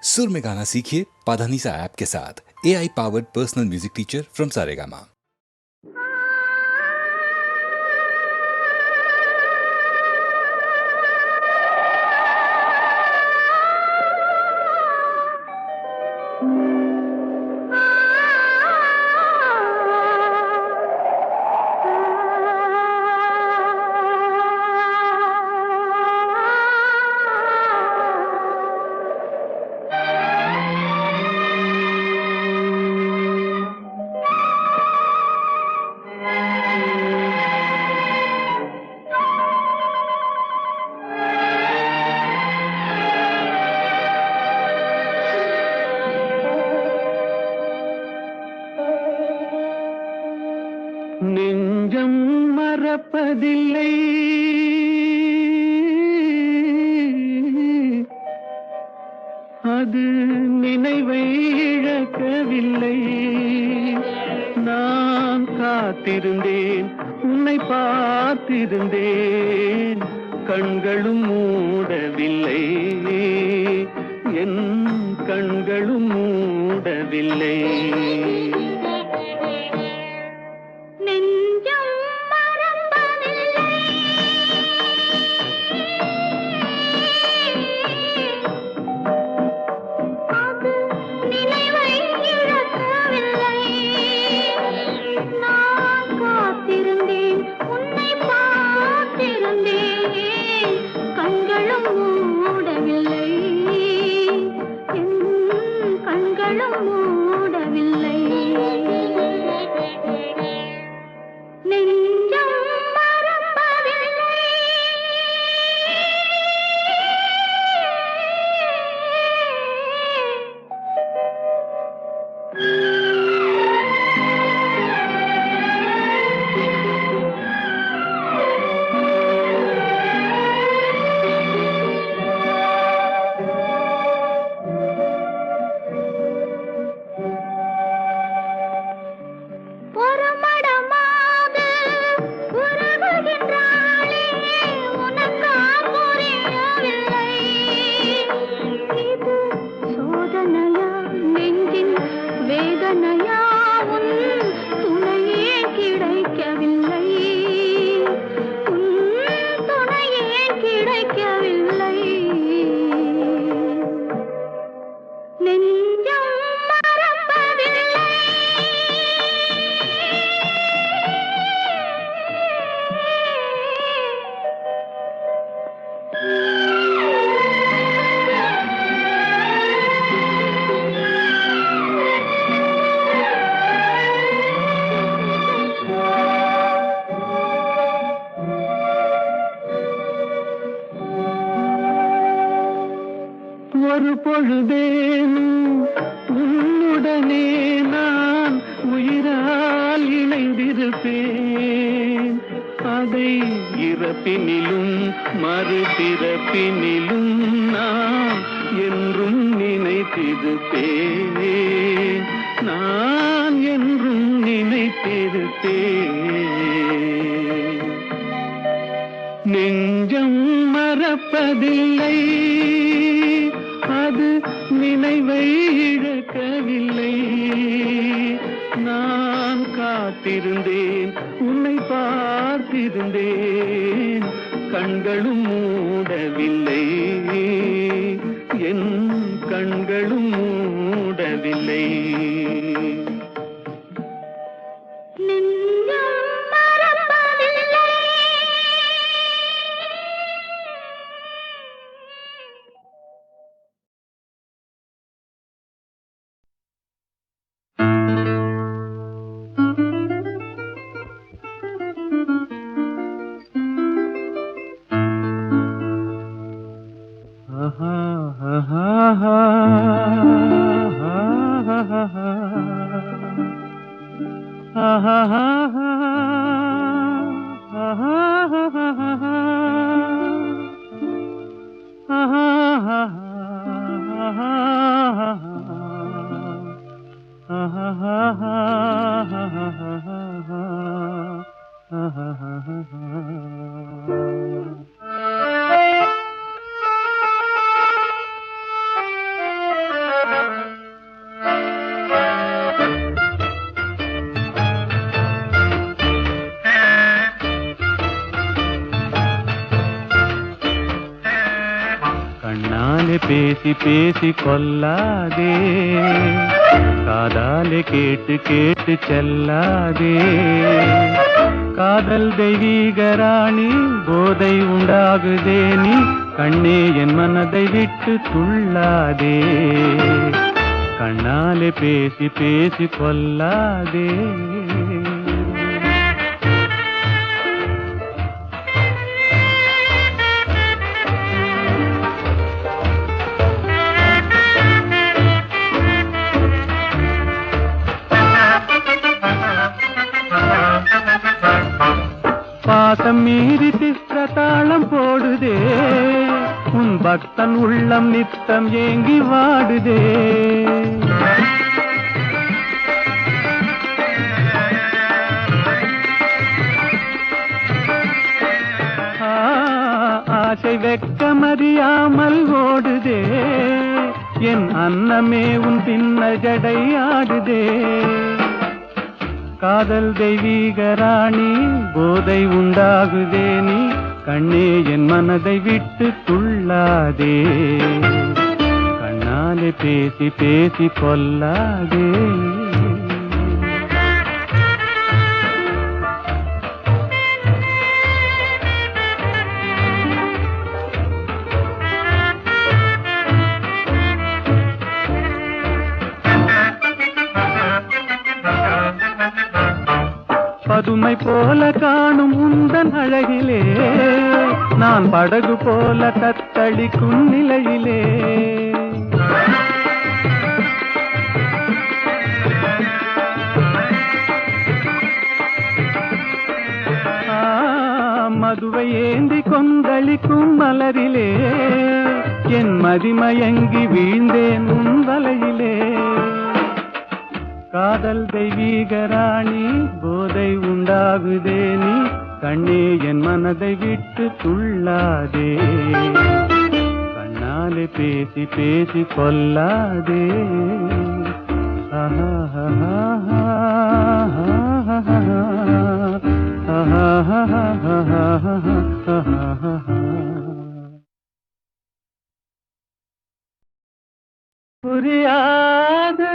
सुर में गाना सीखिए पाधानीसा ऐप के साथ। AI powered personal music teacher from Saregama. நெஞ்சம் மறப்பதில்லை, அது நினைவை இழக்கவில்லை. நான் காத்திருந்தேன், உன்னை பார்த்திருந்தேன், கண்களும் மூடவில்லை, என் கண்களும் மூடவில்லை. ஒரு பொழுதேனும் உன்னுடனே நான் உயிரால் இணைந்திருப்பேன். அதை இறப்பினிலும் மறுபிறப்பினிலும் நான் என்றும் நினைத்திருப்பேன், நான் என்றும் நினைத்திருப்பேன். நெஞ்சம் மறப்பதில்லை, அது நினைவை இழக்கவில்லை. நான் காத்திருந்தேன், உன்னை பார்த்திருந்தேன், கண்களும் மூடவில்லை, என் கண்களும் மூடவில்லை. பேசி பேசி கொல்லாதே, காதாலே கேட்டு கேட்டு செல்லாதே. காதல் தெய்வீக ராணி, போதை உண்டாகுதே நீ, கண்ணே என் மனதை விட்டு துள்ளாதே. கண்ணாலே பேசி பேசி கொல்லாதே. பாசம் மீறி சித்திரதாளம் போடுதே, உன் பக்தன் உள்ளம் நித்தம் ஏங்கி வாடுதே. ஆசை வெட்கமறியாமல் ஓடுதே, என் அன்னமே உன் பின்ன ஜடை ஆடுதே. காதல் தெய்வீக ராணி, போதை உண்டாகுதே நீ, கண்ணே என் மனதை விட்டு துள்ளாதே. கண்ணாலே பேசி பேசி கொல்லாதே. பதுமை போல காணும் உந்தன் அழகிலே, நான் படகு போல தத்தளிக்கும் நிலையிலே. மதுவை ஏந்தி கொந்தளிக்கும் மலரிலே, என் மதிமயங்கி வீழ்ந்தேன் உன் வலையிலே. காதல் தெய்வீக ராணி, போதை உண்டாகுதே நீ, கண்ணே என் மனதை விட்டு துள்ளாதே. கண்ணாலே பேசி பேசி கொல்லாதே. புரியாது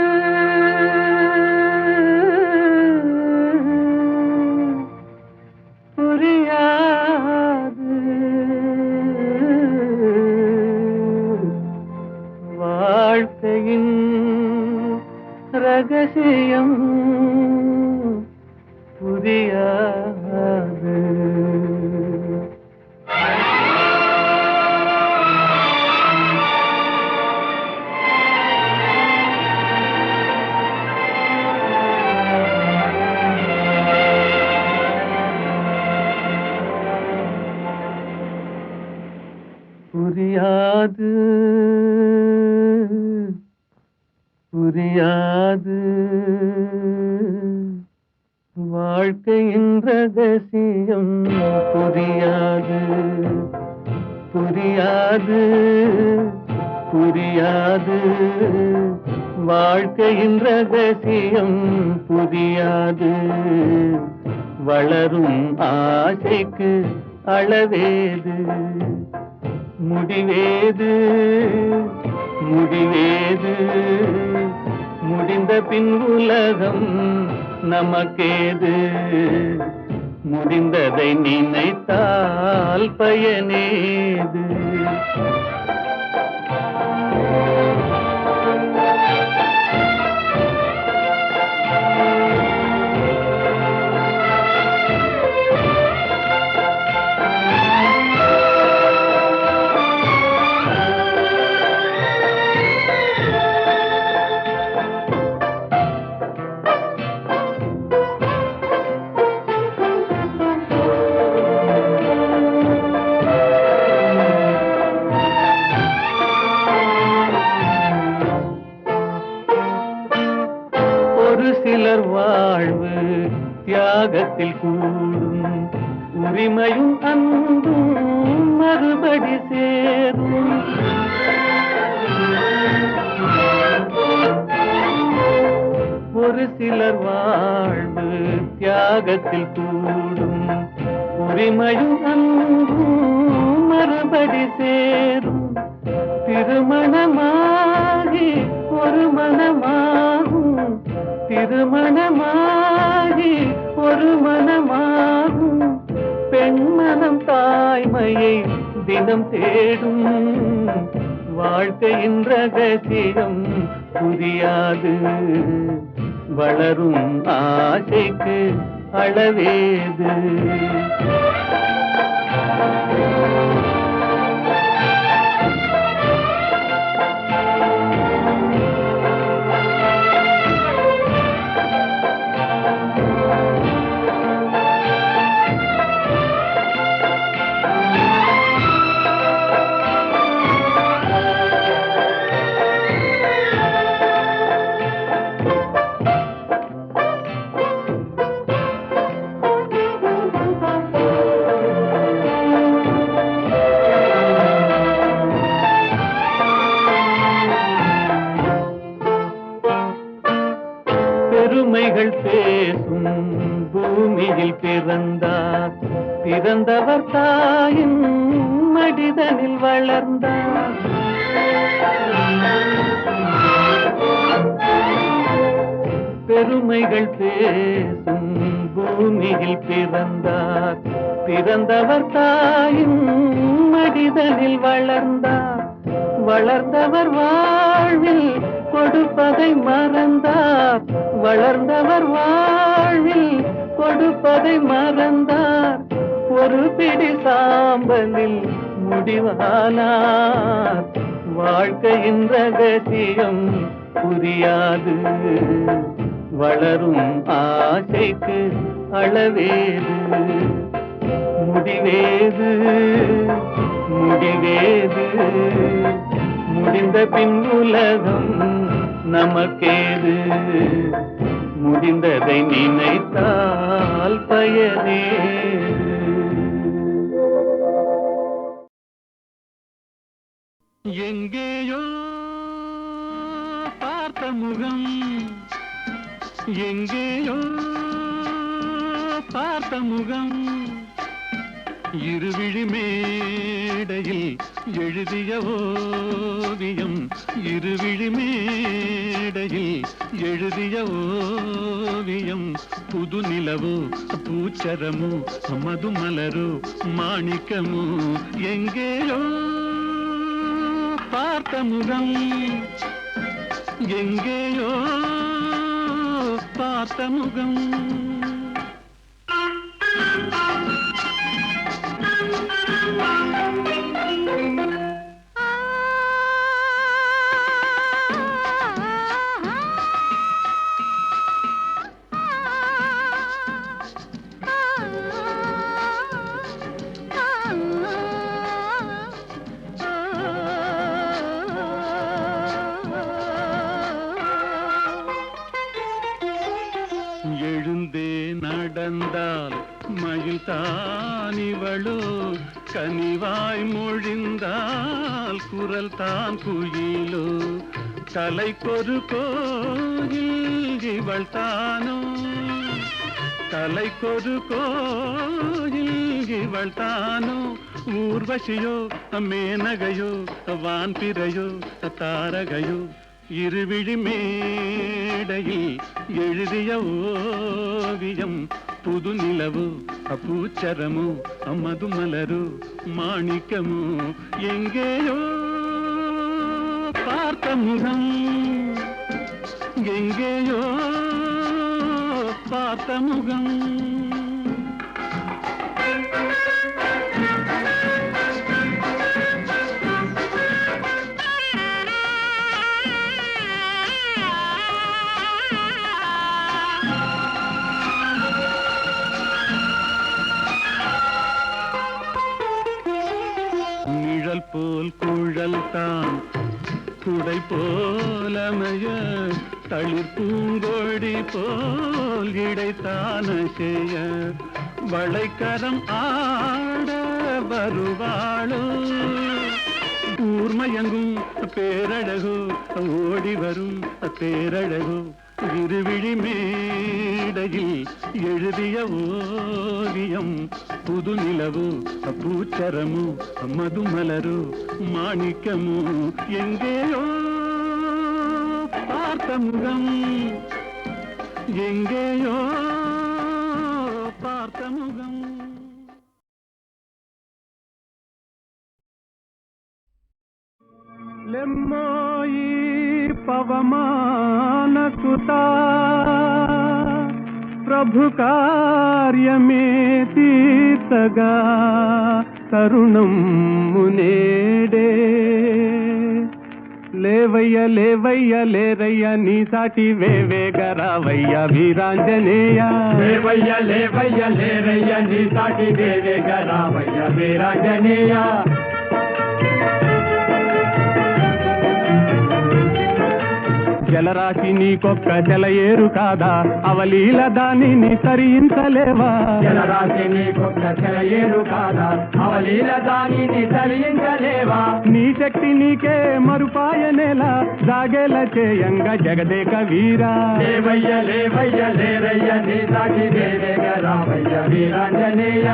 புரியாது வாழ்க்கையின் ரகசியம் புரியாது. புரியாது புரியாது வாழ்க்கையின் ரகசியம் புரியாது. புரியாது புரியாது வாழ்க்கையின் ரகசியம் புரியாது. வளரும் ஆசைக்கு அளவேது, முடிவேது முடிவேது. முடிந்த பின் உலகம் நமக்கேது, முடிந்ததை நினைத்தால் பயனேது. சிலர் வாழ்வு தியாகத்தில் கூடும், உரிமையும் அன்பும் மறுபடி சேரும். ஒரு சிலர் வாழ்வு தியாகத்தில் கூடும், உரிமையும் அன்பும் மறுபடி சேரும். திருமணமாகி ஒரு மனமாகும், திருமணமாகி ஒரு மனமாகும், பெண்மனம் தாய்மையை தினம் தேடும், வாழ்க்கையின் ரகசியம் புரியாது, வளரும் ஆசைக்கு அளவேது. பெருமைகள் பேசும் பூமியில் பிறந்தார், பிறந்தவர் தாயின் மடிதனில் வளர்ந்தார். பெருமைகள் பேசும் பூமியில் பிறந்தார், பிறந்தவர் தாயின் மடிதனில் வளர்ந்தார். வளர்ந்தவர் வாழ்வில் கொடுப்பதை மறந்தார், வளர்ந்தவர் வாழ்வில் கொடுப்பதை மறந்தார். ஒரு பிடி சாம்பலில் முடிவானார், வாழ்க்கையின் ரகசியம் புரியாது, வளரும் ஆசைக்கு அளவேது, முடிவேது முடிவேது, முடிந்த பின் உலகம் நமக்கேது, முடிந்ததை நினைத்தால் பயனேது. எங்கேயோ பார்த்த முகம், எங்கேயோ பார்த்த முகம், இருவிழி மேடையில் எழுதிய ஓவியம், இருவிழி மேடையில் எழுதிய ஓவியம். புது நிலவோ பூச்சரமோ மதுமலரோ மாணிக்கமோ, எங்கேயோ பார்த்த முகம், எங்கேயோ பார்த்த முகம். எழுந்தே நடந்தால் மயில் தானிவளோ, கனிவாய் மொழிந்தால் குரல் தான் குயிலோ, தலைக்கொரு கோயில் இவள் தானோ, தலைக்கொரு கோயில் இவள் தானோ. ஊர்வசியோ மேனகையோ வான்பிறையோ தாரகையோ, இருவிழி மேடையில் எழுதிய ஓவியம். புது நிலவோ பூச்சரமோ மதுமலரோ மாணிக்கமோ, எங்கேயோ பார்த்த முகம், எங்கேயோ பார்த்த முகம். நிழல் போல் குழல் தான் குடை போலமைய, தளிர் பூங்கொடி போல் இடைத்தான செய்ய, வளைக்கரம் ஆட வருவாளோ, ஊர்மயங்கும் பேரழகோ ஓடி வரும் பேரழகோ, இருவிழி மேடையில் எழுதிய ஓவியம் புது நிலவு பூச்சரமு மதுமலரு மாணிக்கமு எங்கேயோ பார்த்த முகம் எங்கேயோ பார்த்த முகம் లెమ్మోయి పవమాన సుతా ప్రభు కార్యమే తీర్చగా తరుణం మునేడే లేవయ్య లేవయ్య లేరయ్య నీ సాటి వేవేగరావయ్య వీరాంజనేయ లేవయ్య లేవయ్య లేరయ్య నీ సాటి వేవేగరావయ్య వీరాంజనేయ జలరాశి నీకొక్క జలయేరు కాదా అవలీల దానిని తరించలేవా జలరాశి నీకొక్క జలయేరు కాదా అవలీల దానిని తరించలేవా నీ శక్తి నీకే మరుపాయనేలా జాగేల చేయంగా జగదేక వీరా లేవయ్య లేవయ్య లేరయ్య నీ సాటి వేవేగరావయ్య వీరాంజనేయ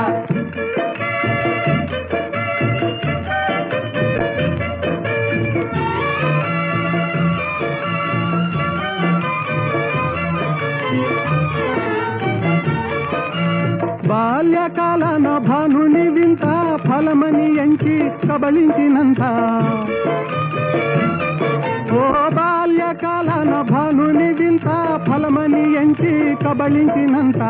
బాల్యకాలన భానుని వింత ఫలమని ఎంచి కబళించినంత ఓ బాల్యకాలన భానుని వింత ఫలమని ఎంచి కబళించినంత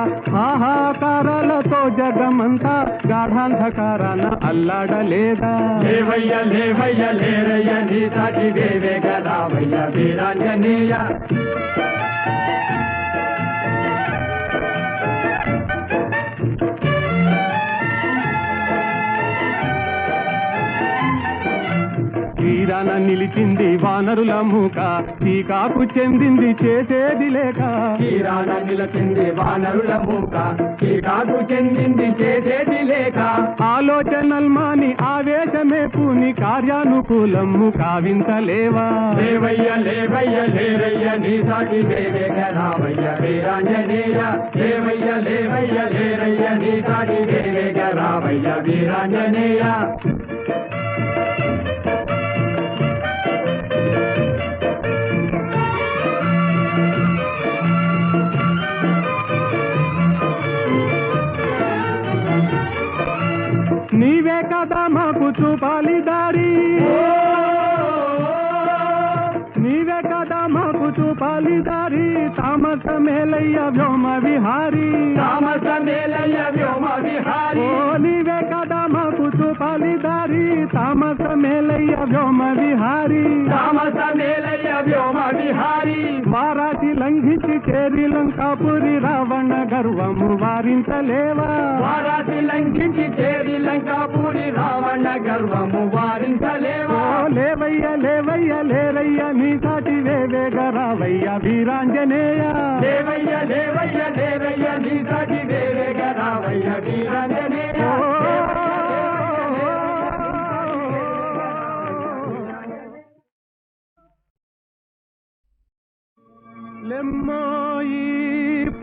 ఆహాకారాలతో జగమంతా గాఢాంధకారాన అల్లాడలేదా లేవయ్య లేవయ్య లేరయ్య నీ సాటి వేవేగరావయ్య వీరాంజనేయ తీరాన నిలిచింది వానరుల మూక టీకాకు చెందింది చేసేది లేక తీరాన నిలిచింది వానరుల మూక టీకాకు చెందింది చేసేది లేక ఆలోచనల్మాని ఆవేశమే పూని కార్యానుకూలము కావించలేవా లేవయ్య లేవయ్య లేరయ్య నీ సాటి వేవేగరావయ్య వీరాంజనేయ లేవయ్య లేవయ్య లేరయ్య నీ సాటి వేవేగరావయ్య వీరాంజనేయ నీవే కదా మాకు చూపాలి దారి నీవే కదా మాకు చూపాలి దారి తామస మేలయ్య వ్యోమ విహారీ తామస మేలయ్య వ్యోమ విహారీ ఓ నీవే కదా మాకు చూపాలి దారి తామస మేలయ్య వ్యోమ విహారీ తామస మేలయ్య వ్యోమ విహారీ వారాసి లంఘించి చేరి లంకాపురి రావణ గర్వము వారించలేవా వారాసి లంఘించి చేరి లంకాపురి రావణ గర్వము వారించలేవా లేవయ్య లేవయ్య లేరయ్య నీ సాటి వేవేగరావయ్య వీరాంజనేయ లేవయ్య లేవయ్య లేరయ్య నీ సాటి వేవేగరావయ్య వీరాంజనేయ లెమ్మోయి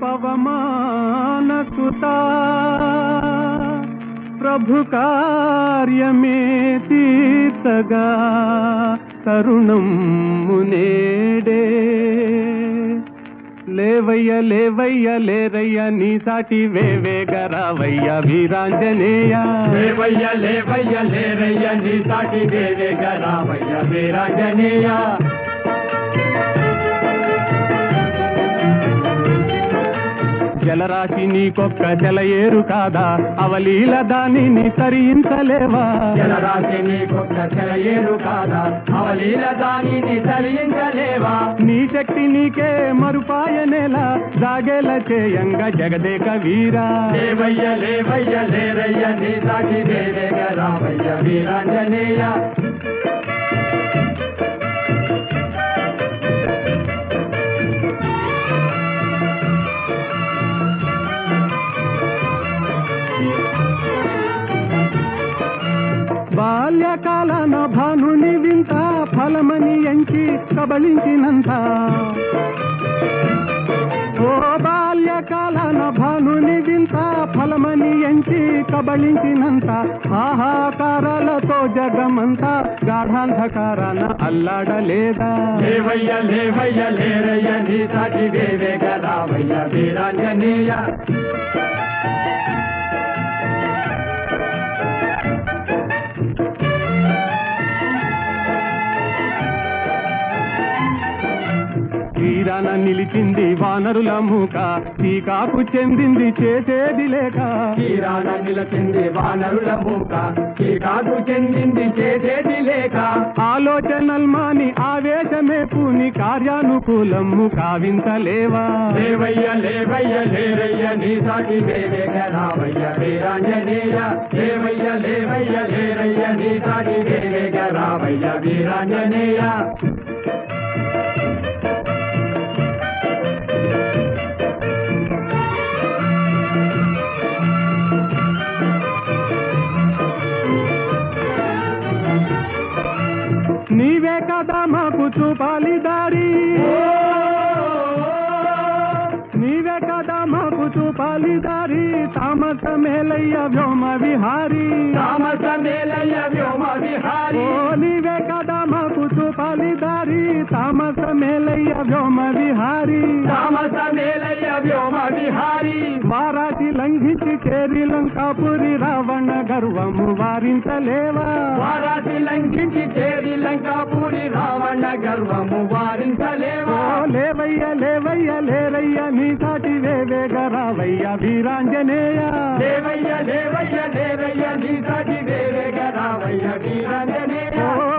పవమాన సుతా ప్రభు కార్యమే తీర్చగా తరుణం మునేడే లేవయ్య లేవయ్య లేరయ్య నీ సాటి వేవేగరావయ్య వీరాంజనేయ లేవయ్య లేవయ్య లేరయ్య నీ సాటి వేవేగరావయ్య వీరాంజనేయ జలరాశి నీకొక్క జలయేరు కాదా అవలీల దానిని తరించలేవా జలరాశి నీకొక్క జలయేరు కాదా అవలీల దానిని తరించలేవా నీ శక్తి నీకే మరుపాయనేలా జాగేల చేయంగా జగదేక వీరా లేవయ్య లేవయ్య లేరయ్య నీ సాటి వేవేగరావయ్య వీరాంజనేయ బాల్యకాలన భానుని వింత ఫలమని ఎంచి కబళించినంత ఫలమని ఎంచి కబళించినంత ఆహాకారాలతో జగమంతా గాఢాంధకారాన అల్లాడలేదా? లేవయ్య లేవయ్య లేరయ్య నీ సాటి వేవేగ రావయ్య వీరాంజనేయ. తీరాన నిలిచింది వానరుల మూక, టీకాకు చెందింది చేసేది లేక. తీరాన నిలిచింది వానరుల మూక, టీకాకు చెందింది చేసేది లేక. ఆలోచనల్మాని ఆవేశమే పూని కార్యానుకూలము కావించలేవా? లేవయ్య లేవయ్య లేరయ్య నీ సాటి వేవేగ రావయ్య వీరాంజనేయ. లేవయ్య లేవయ్య లేరయ్య నీ సాటి వేవేగ రావయ్య వీరాంజనేయ. నీవే కదా మాకు చూపాలి దారి, నీవే కదా మాకు చూపాలి దారి. తామస మేలయ్య వ్యోమ విహారీ, తామస మేలయ్య వ్యోమ విహారీ. ఓ నీవే కదా మాకు చూపాలి దారి. తామస మేలయ్య వ్యోమ విహారీ, తామస మేలయ్య వ్యోమ విహారీ. వారాటి లంఘించి చేరి లంకాపురి రావణ గర్వము వారించలేవా? వారాటి లంఘించి చేరి లంకాపురి రావణ గర్వము వారించలేవా? ఓ లేవయ్య లేవయ్య లేరయ్య నీ సాటి వేవేగ రావయ్య వీరాంజనేయ. లేవయ్య లేవయ్య లేరయ్య నీ సాటి వేవేగ రావయ్య వీరాంజనేయ. ఓ